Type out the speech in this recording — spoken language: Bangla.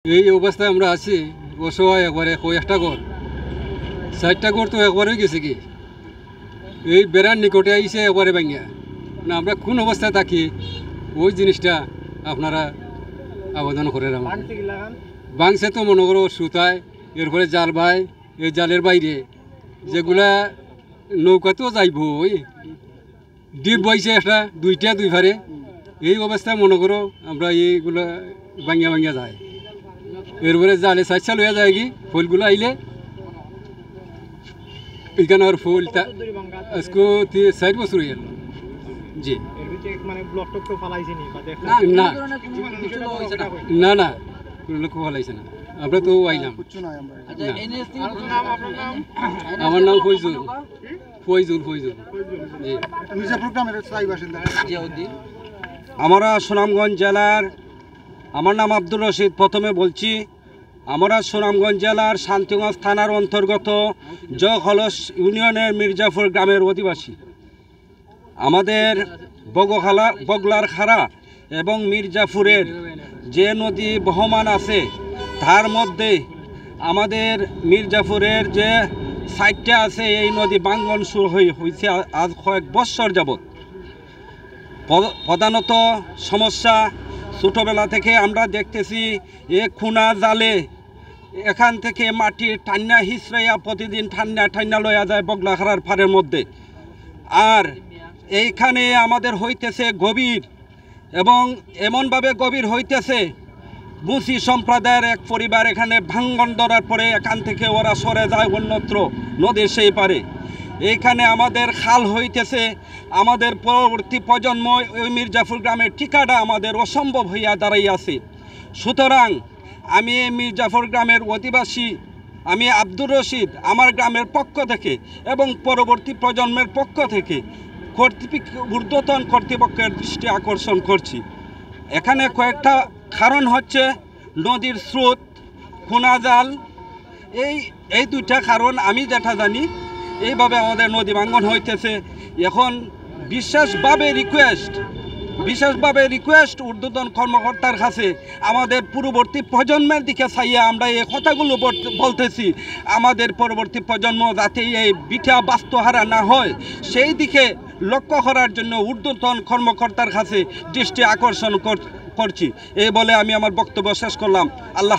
এই অবস্থায় আমরা আছি অসহায় একবারে কয়েকটা ঘর 4টা ঘর তো একবারই গেছে কি এই বেড়ার নিকটে আইসে একবারে ভাঙিয়া না আমরা কোন অবস্থায় থাকি ওই জিনিসটা আপনারা আবেদন করে ভাঙছে তো মনে করো সুতায় এরপরে জাল ভাই এই জালের বাইরে যেগুলা নৌকাতেও যাইব ওই ডিপ বইছে একটা দুইটা দুই ভারে এই অবস্থায় মনে করো আমরা এইগুলা ভাঙিয়া ভাঙিয়া যায় এরপরে জালে সাইড হয়ে যায় কি ফুলগুলো আইলে এখানে আর ফুল আজকে 4 বছর হয়ে গেল জি না না না কোনো লোক ফলাইছে না আমরা তো আইলাম আমার নাম ফৈজুল ফৈজুল ফৈজুল জি আমরা সুনামগঞ্জ জেলার আমার নাম আব্দুর রশিদ। প্রথমে বলছি আমরা সুনামগঞ্জ জেলার শান্তিগঞ্জ থানার অন্তর্গত জখলস ইউনিয়নের মির্জাপুর গ্রামের অধিবাসী। আমাদের বগলার খাড়া এবং মির্জাপুরের যে নদী বহমান আছে তার মধ্যে আমাদের মির্জাপুরের যে সাইডটা আছে এই নদী ভাঙ্গন শুরু হয়েছে আজ কয়েক বছর যাবৎ। প্রধানত সমস্যা ছোটোবেলা থেকে আমরা দেখতেছি এ খুনা জালে এখান থেকে মাটি ঠান্না হিসড়াইয়া প্রতিদিন ঠান্না লইয়া যায় বগলাখাড়ার ফাড়ের মধ্যে। আর এইখানে আমাদের হইতেছে গভীর এবং এমনভাবে গভীর হইতেছে মুসি সম্প্রদায়ের এক পরিবার এখানে ভাঙ্গন ধরার পরে এখান থেকে ওরা সরে যায় অন্যত্র নদীর সেই পারে। এইখানে আমাদের খাল হইতেছে, আমাদের পরবর্তী প্রজন্ম ওই মির্জাপুর গ্রামের ঠিকাটা আমাদের অসম্ভব হইয়া দাঁড়াইয়াছে। সুতরাং আমি এই মির্জাপুর গ্রামের অধিবাসী, আমি আব্দুর রশিদ আমার গ্রামের পক্ষ থেকে এবং পরবর্তী প্রজন্মের পক্ষ থেকে ঊর্ধ্বতন কর্তৃপক্ষের দৃষ্টি আকর্ষণ করছি। এখানে কয়েকটা কারণ হচ্ছে নদীর স্রোত, খুনা জাল, এই দুইটা কারণ আমি যেটা জানি। এইভাবে আমাদের নদী ভাঙ্গন হইতেছে। এখন বিশেষভাবে রিকোয়েস্ট ঊর্ধ্বতন কর্মকর্তার কাছে আমাদের পূর্ববর্তী প্রজন্মের দিকে চাইয়া আমরা এই কথাগুলো বলতেছি। আমাদের পরবর্তী প্রজন্ম যাতে এই বিঠা বাস্তুহারা না হয় সেই দিকে লক্ষ্য করার জন্য ঊর্ধ্বতন কর্মকর্তার কাছে দৃষ্টি আকর্ষণ করছি। এই বলে আমি আমার বক্তব্য শেষ করলাম। আল্লাহ।